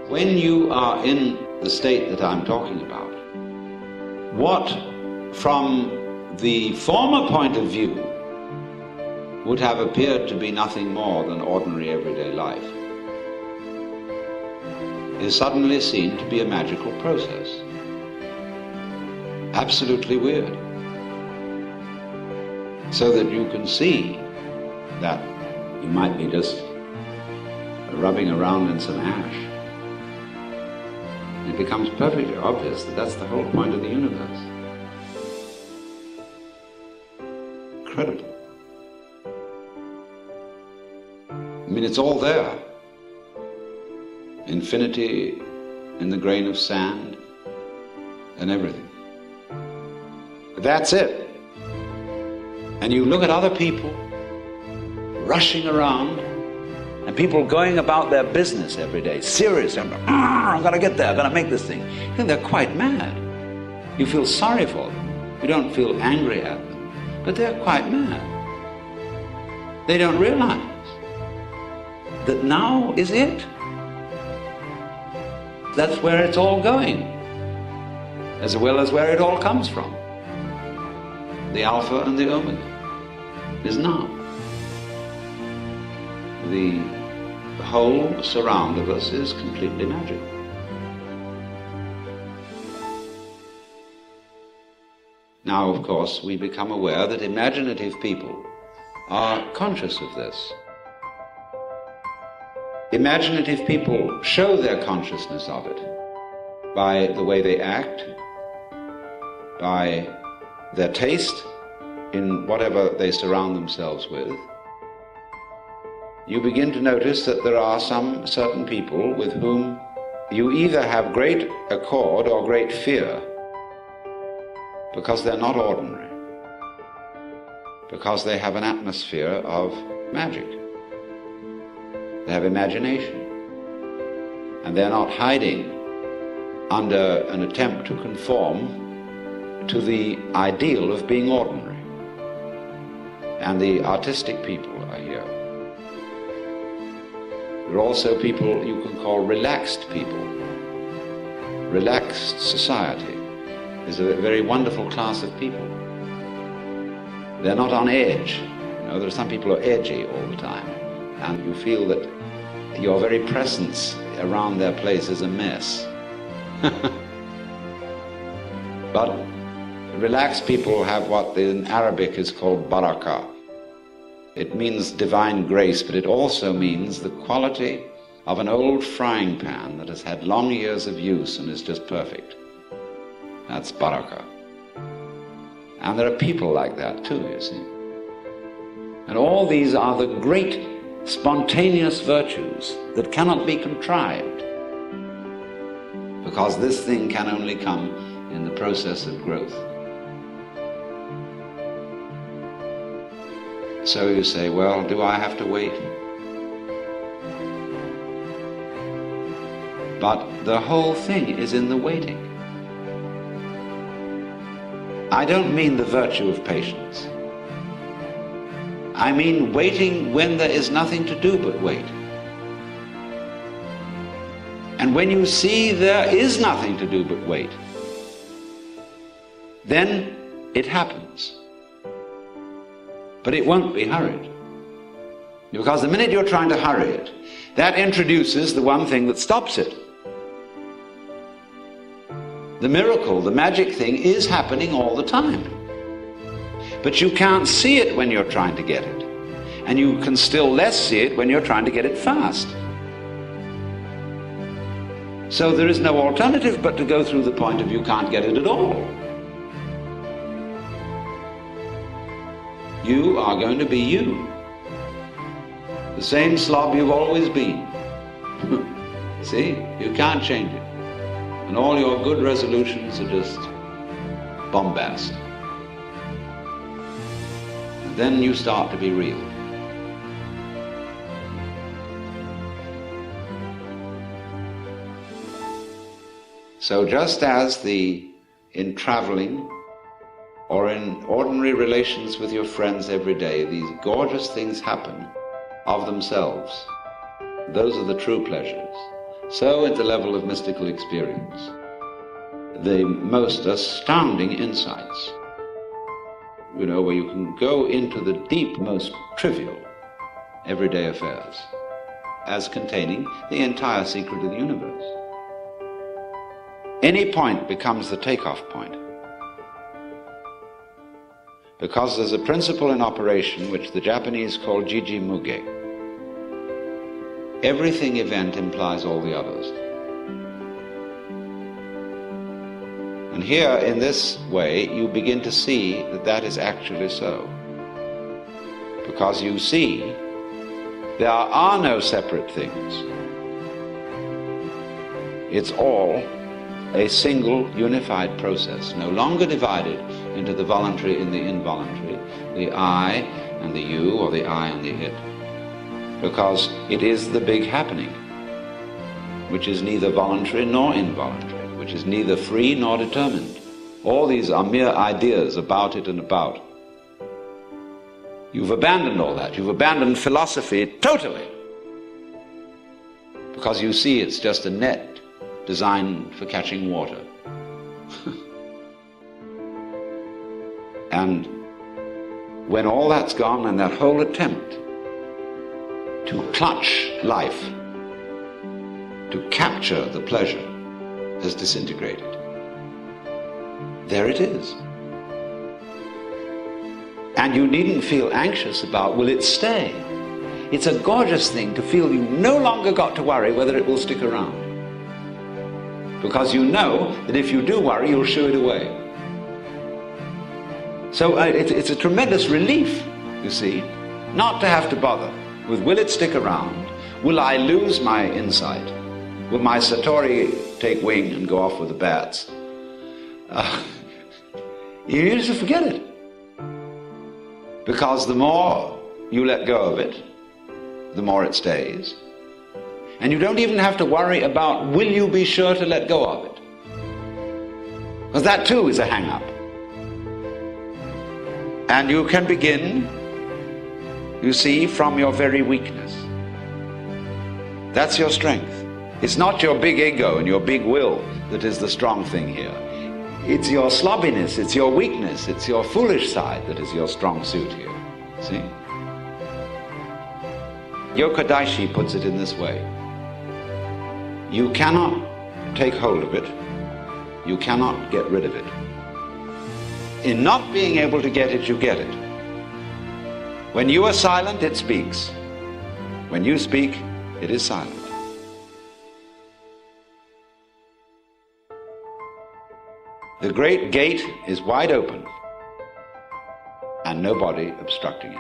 When you are in the state that I'm talking about, what from the former point of view would have appeared to be nothing more than ordinary everyday life is suddenly seen to be a magical process. Absolutely weird. So that you can see that you might be just rubbing around in some ash. It becomes perfectly obvious that that's the whole point of the universe. Incredible. I mean, it's all there. Infinity in the grain of sand and everything. That's it. And you look at other people rushing around and people going about their business every day, serious, I'm gonna get there, I'm gonna make this thing. You think they're quite mad. You feel sorry for them. You don't feel angry at them, but they're quite mad. They don't realize that now is it. That's where it's all going, as well as where it all comes from. The Alpha and the Omega is now. The whole surround of us is completely magic. Now, of course, we become aware that imaginative people are conscious of this. Imaginative people show their consciousness of it by the way they act, by their taste in whatever they surround themselves with. You begin to notice that there are some certain people with whom you either have great accord or great fear, because they're not ordinary, because they have an atmosphere of magic. They have imagination, and they're not hiding under an attempt to conform to the ideal of being ordinary. And the artistic people are here. There are also people you can call relaxed people. Relaxed society is a very wonderful class of people. They're not on edge. You know, there are some people who are edgy all the time, and you feel that your very presence around their place is a mess. But relaxed people have what in Arabic is called barakah. It means divine grace, but it also means the quality of an old frying pan that has had long years of use and is just perfect. That's barakah. And there are people like that too, you see. And all these are the great spontaneous virtues that cannot be contrived, because this thing can only come in the process of growth. So you say, well, do I have to wait? But the whole thing is in the waiting. I don't mean the virtue of patience. I mean waiting when there is nothing to do but wait. And when you see there is nothing to do but wait, then it happens. But it won't be hurried. Because the minute you're trying to hurry it, that introduces the one thing that stops it. The miracle, the magic thing is happening all the time. But you can't see it when you're trying to get it. And you can still less see it when you're trying to get it fast. So there is no alternative but to go through the point of you can't get it at all. You are going to be you. The same slob you've always been. See? You can't change it. And all your good resolutions are just bombast. And then you start to be real. So just as in traveling or in ordinary relations with your friends every day, these gorgeous things happen of themselves. Those are the true pleasures. so at the level of mystical experience, the most astounding insights, where you can go into the deep, most trivial, everyday affairs, as containing the entire secret of the universe. Any point becomes the takeoff point, because there's a principle in operation which the Japanese call jiji muge. Everything event implies all the others. And here, in this way, you begin to see that that is actually so. Because you see, there are no separate things. It's all a single unified process, no longer divided into the voluntary and the involuntary, the I and the you, or the I and the it. Because it is the big happening, which is neither voluntary nor involuntary, which is neither free nor determined. All these are mere ideas about it and about. You've abandoned all that. You've abandoned philosophy totally, because you see it's just a net designed for catching water. And when all that's gone, and that whole attempt to clutch life, to capture the pleasure, has disintegrated, there it is. And you needn't feel anxious about, will it stay? It's a gorgeous thing to feel you no longer got to worry whether it will stick around. Because you know that if you do worry, you'll shoo it away. So it's a tremendous relief, you see, not to have to bother with, will it stick around? Will I lose my insight? Will my Satori take wing and go off with the bats? You just forget it. Because the more you let go of it, the more it stays. And you don't even have to worry about, will you be sure to let go of it? Because that too is a hang-up. And you can begin, you see, from your very weakness. That's your strength. It's not your big ego and your big will that is the strong thing here. It's your slobbiness, it's your weakness, it's your foolish side that is your strong suit here. See? Yoko Daishi puts it in this way. You cannot take hold of it. You cannot get rid of it. In not being able to get it, you get it. When you are silent, it speaks. When you speak, it is silent. The great gate is wide open, and nobody obstructing it.